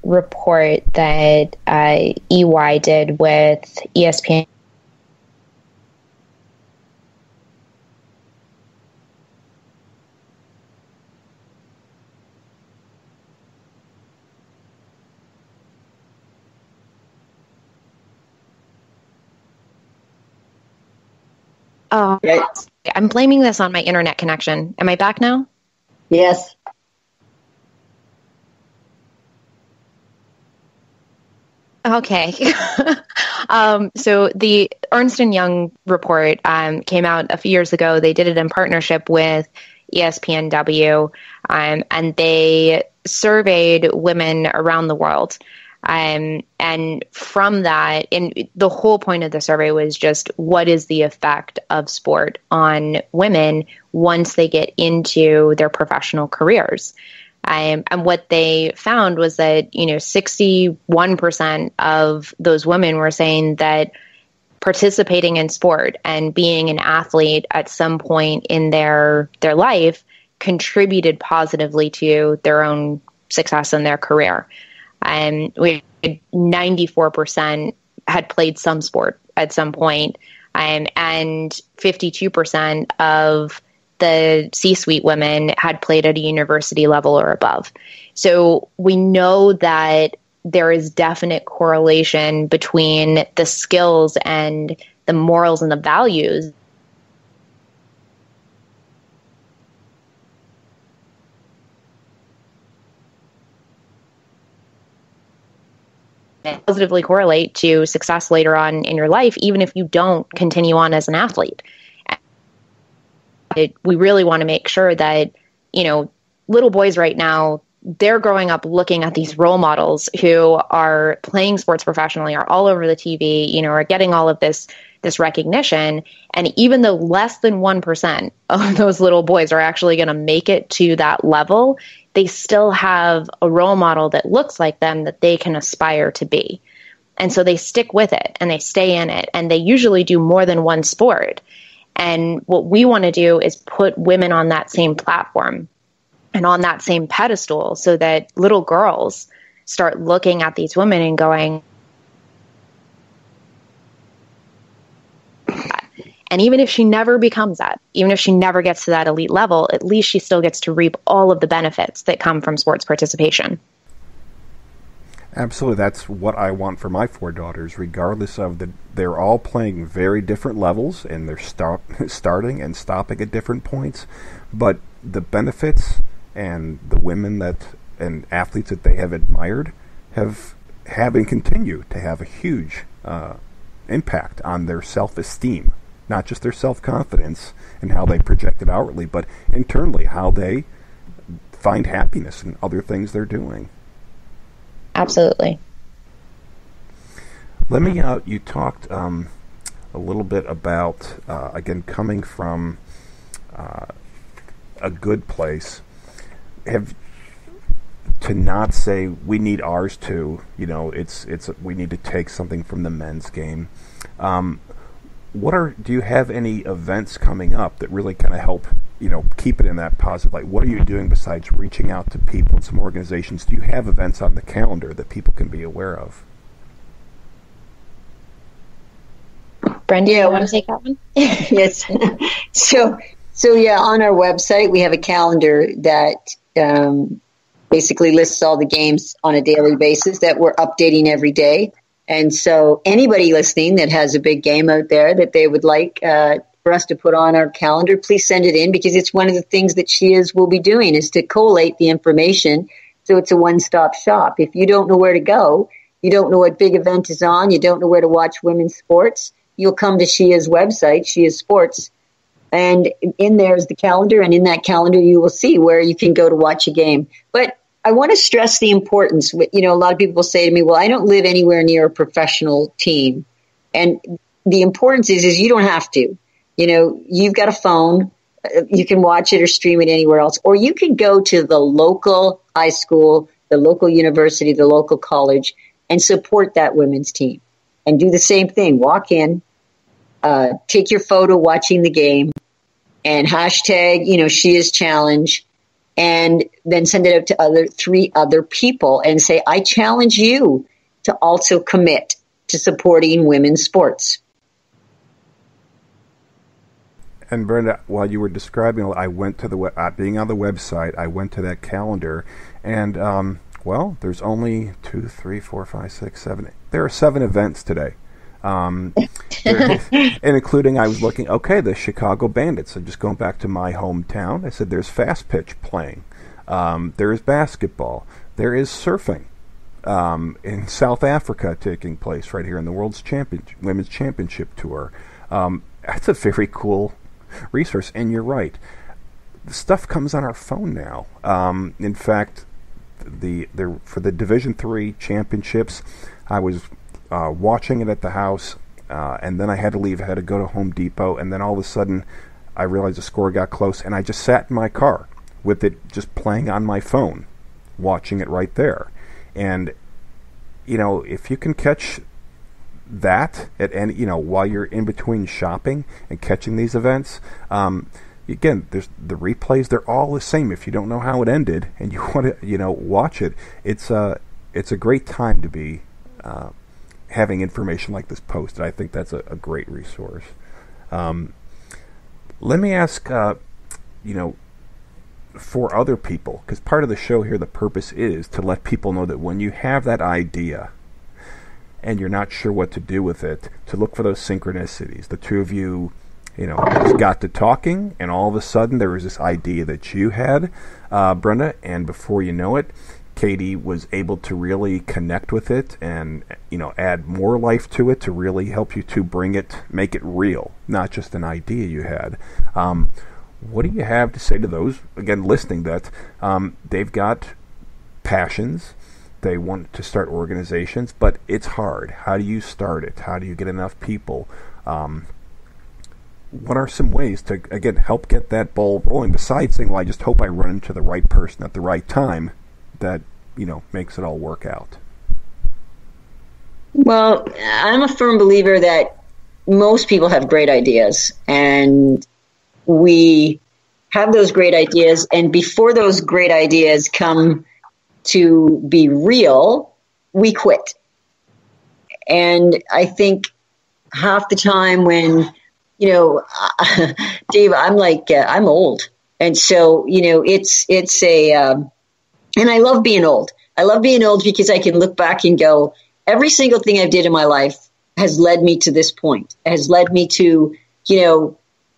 report that EY did with ESPN. Oh, right. I'm blaming this on my internet connection. Am I back now? Yes. Okay. So the Ernst & Young report came out a few years ago. They did it in partnership with ESPNW, and they surveyed women around the world. And from that, and the whole point of the survey was just what is the effect of sport on women once they get into their professional careers. And what they found was that, 61% of those women were saying that participating in sport and being an athlete at some point in their life contributed positively to their own success in their career. And 94% had played some sport at some point, and 52% of the C-suite women had played at a university level or above. So we know that there is definite correlation between the skills and the morals and the values positively correlate to success later on in your life, even if you don't continue on as an athlete. We really want to make sure that, little boys right now, they're growing up looking at these role models who are playing sports professionally, are all over the TV, are getting all of this recognition. And even though less than 1% of those little boys are actually going to make it to that level, they still have a role model that looks like them that they can aspire to be. And so they stick with it and they stay in it, and they usually do more than one sport. And what we want to do is put women on that same platform and on that same pedestal so that little girls start looking at these women and going, and even if she never becomes that, even if she never gets to that elite level, at least she still gets to reap all of the benefits that come from sports participation. Absolutely. That's what I want for my 4 daughters, regardless of they're all playing very different levels, and they're starting and stopping at different points. But the benefits and the women and athletes that they have admired have and continue to have a huge impact on their self-esteem, not just their self-confidence and how they project it outwardly, but internally how they find happiness in other things they're doing. Absolutely. Let me you talked a little bit about, again, coming from a good place, to not say we need ours too, we need to take something from the men's game. Do you have any events coming up that really kind of help, keep it in that positive light? What are you doing besides reaching out to people and some organizations? Do you have events on the calendar that people can be aware of? Brenda, you want to take that one? Yes. So yeah, on our website, we have a calendar that basically lists all the games on a daily basis that we're updating every day. And so anybody listening that has a big game out there that they would like for us to put on our calendar, please send it in, because it's one of the things that SheIS will be doing is to collate the information so it's a one-stop shop. If you don't know where to go, you don't know what big event is on, you don't know where to watch women's sports, you'll come to SheIS website, SheIS Sports, and in there is the calendar, and in that calendar you will see where you can go to watch a game. But I want to stress the importance. A lot of people say to me, well, I don't live anywhere near a professional team. And the importance is you don't have to. You've got a phone. You can watch it or stream it anywhere else. Or you can go to the local high school, the local university, the local college, and support that women's team. And do the same thing. Walk in, take your photo watching the game, and hashtag, SheIS Challenge. and then send it out to three other people and say, I challenge you to also commit to supporting women's sports. And Brenda, while you were describing, I went to being on the website, I went to that calendar, and there's only 2, 3, 4, 5, 6, 7. There are 7 events today, and including I was looking. Okay, the Chicago Bandits. So just going back to my hometown, I said there's fast pitch playing, there is basketball, there is surfing, in South Africa taking place right here in the Women's Championship Tour. That's a very cool resource, and you're right. The stuff comes on our phone now. In fact, for the Division III championships, I was watching it at the house, and then I had to leave. I had to go to Home Depot, and then all of a sudden, I realized the score got close, and I just sat in my car with it just playing on my phone, watching it right there. And if you can catch that at any, while you're in between shopping and catching these events, again, there's the replays, they're all the same. If you don't know how it ended and you want to watch it, it's a great time to be having information like this posted. I think that's a great resource. Let me ask for other people, because part of the show here, the purpose is to let people know that when you have that idea and you're not sure what to do with it, to look for those synchronicities. The two of you, just got to talking, and all of a sudden there was this idea that you had, Brenda, and before you know it, Katie was able to really connect with it and, add more life to it to really help you to make it real, not just an idea you had. What do you have to say to those, again, listening, that they've got passions, they want to start organizations, but it's hard. How do you start it? How do you get enough people? What are some ways to, again, help get that ball rolling, besides saying, well, I just hope I run into the right person at the right time that, makes it all work out? Well, I'm a firm believer that most people have great ideas, and we have those great ideas, and before those great ideas come to be real, we quit. And I think half the time when, Dave, I'm old. And so, and I love being old. I love being old because I can look back and go, every single thing I've did in my life has led me to this point, has led me to,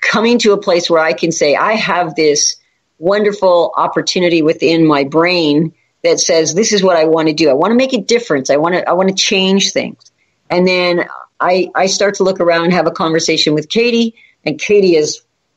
coming to a place where I can say, I have this wonderful opportunity within my brain that says, this is what I want to do. I want to make a difference. I want to change things. And then I start to look around and have a conversation with Katie, and Katie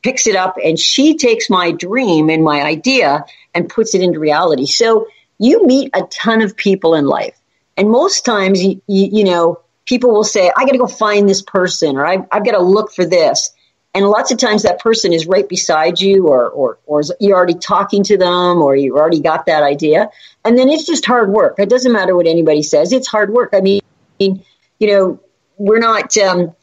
picks it up, and she takes my dream and my idea and puts it into reality. So you meet a ton of people in life. And most times, people will say, I got to go find this person, or I've got to look for this. And lots of times that person is right beside you, or you're already talking to them, or you already got that idea. And then it's just hard work. It doesn't matter what anybody says. It's hard work. I mean, we're not in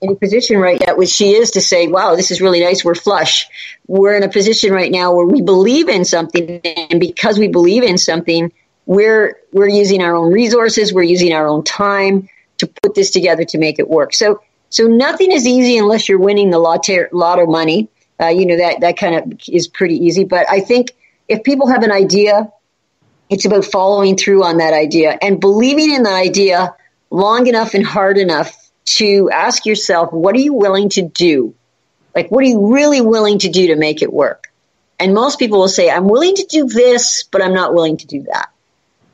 any position right now with SheIS to say, wow, this is really nice. We're flush. We're in a position right now where we believe in something. And because we believe in something, we're using our own resources. We're using our own time to put this together to make it work. So nothing is easy unless you're winning the lotto money. That kind of is pretty easy. But I think if people have an idea, it's about following through on that idea and believing in the idea long enough and hard enough to ask yourself, what are you willing to do? Like, what are you really willing to do to make it work? And most people will say, I'm willing to do this, but I'm not willing to do that.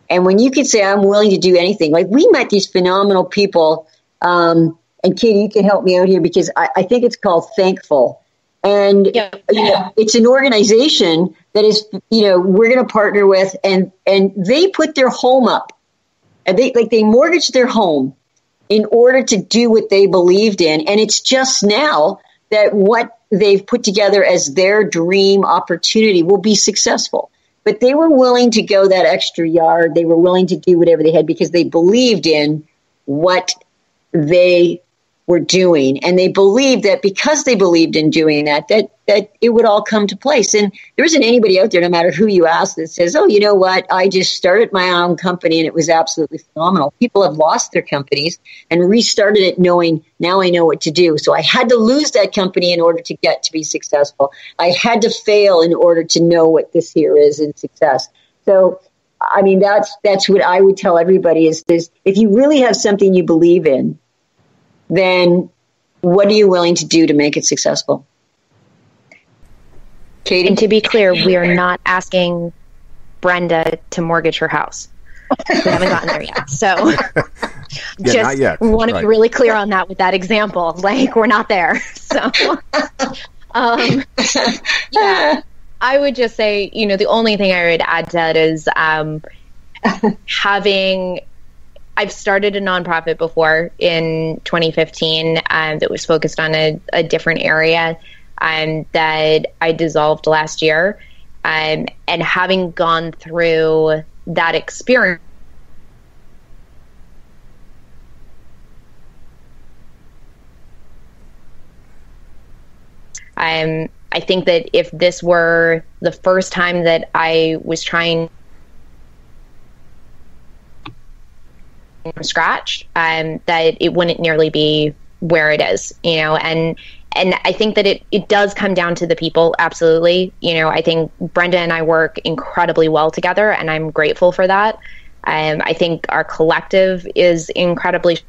And when you can say, I'm willing to do anything, like we met these phenomenal people, and Katie, you can help me out here because I think it's called Thankful. And it's an organization that is, we're going to partner with, and they put their home up, and they mortgaged their home in order to do what they believed in. And it's just now that what they've put together as their dream opportunity will be successful. But they were willing to go that extra yard. They were willing to do whatever they had because they believed in what they were doing. And they believed that because they believed in doing that it would all come to place. And there isn't anybody out there, no matter who you ask, that says, oh, you know what? I just started my own company and it was absolutely phenomenal. People have lost their companies and restarted it knowing, now I know what to do. So I had to lose that company in order to get to be successful. I had to fail in order to know what this here is in success. So, I mean, that's what I would tell everybody is this. If you really have something you believe in, then what are you willing to do to make it successful? Katie? And to be clear, we are not asking Brenda to mortgage her house. We haven't gotten there yet. So not yet. Want to be really clear on that with that example. Like, we're not there. So, yeah, I would just say, the only thing I would add to that is I've started a nonprofit before in 2015 that was focused on a different area that I dissolved last year. And having gone through that experience, I think that if this were the first time that I was trying from scratch, that it wouldn't nearly be where it is, and I think that it does come down to the people. Absolutely. I think Brenda and I work incredibly well together, and I'm grateful for that. I think our collective is incredibly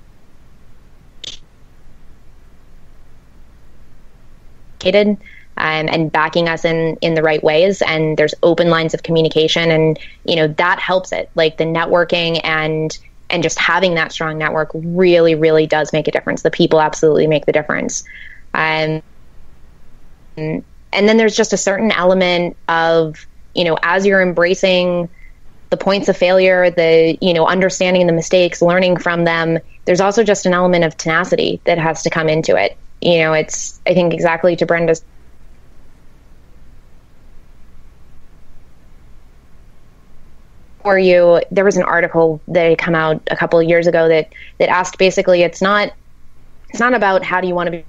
and backing us in the right ways. And there's open lines of communication, and, that helps it. Like the networking and just having that strong network really, really does make a difference. The people absolutely make the difference. And then there's just a certain element of, as you're embracing the points of failure, the, understanding the mistakes, learning from them, there's also just an element of tenacity that has to come into it. It's, I think, exactly to Brenda's there was an article that had come out a couple of years ago that asked basically, it's not about how do you want to be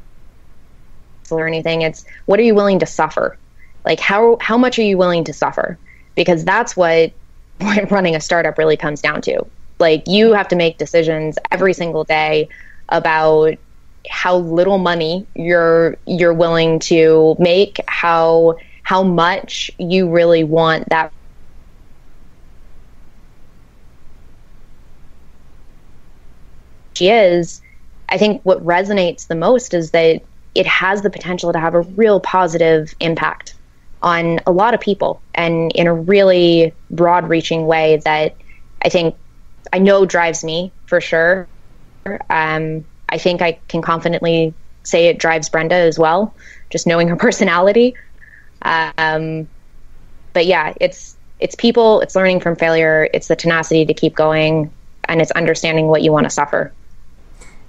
or anything. It's what are you willing to suffer? Like how much are you willing to suffer? Because that's what running a startup really comes down to. Like you have to make decisions every single day about how little money you're willing to make, how much you really want that. SheIS, I think what resonates the most is that it has the potential to have a real positive impact on a lot of people, and in a really broad-reaching way that I know drives me for sure. I think I can confidently say it drives Brenda as well, just knowing her personality. But yeah, it's people, it's learning from failure, it's the tenacity to keep going, and it's understanding what you want to suffer.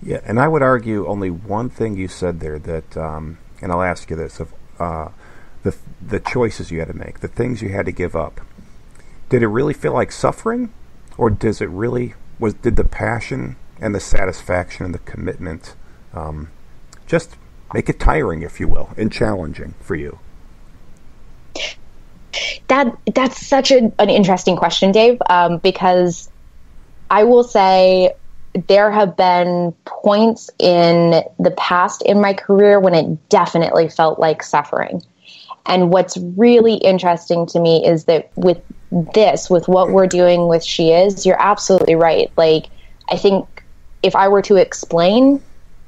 Yeah, and I would argue only one thing you said there that, and I'll ask you this, of the choices you had to make, the things you had to give up. Did it really feel like suffering, or did the passion and the satisfaction and the commitment just make it tiring, if you will, and challenging for you? That's such an interesting question, Dave, because I will say there have been points in the past in my career when it definitely felt like suffering. And what's really interesting to me is that with what we're doing with SheIS, you're absolutely right. Like, I think if I were to explain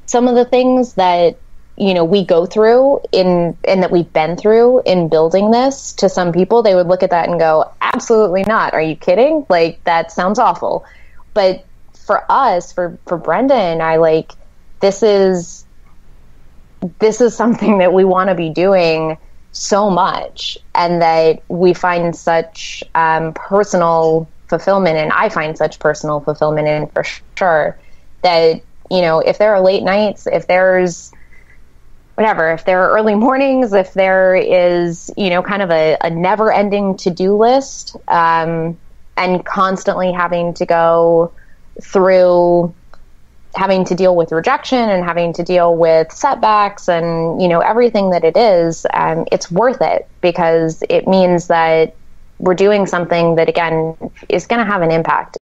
some of the things that, we go through and that we've been through in building this to some people, they would look at that and go, absolutely not. Are you kidding? Like, that sounds awful. But for us, for Brenda and I, like, this is something that we want to be doing so much, and that we find such personal fulfillment, and I find such personal fulfillment in, for sure, that, if there are late nights, if there's whatever, if there are early mornings, if there is, kind of a never-ending to-do list, and constantly having to go through having to deal with rejection and having to deal with setbacks and, everything that it is, it's worth it, because it means that we're doing something that, again, is going to have an impact.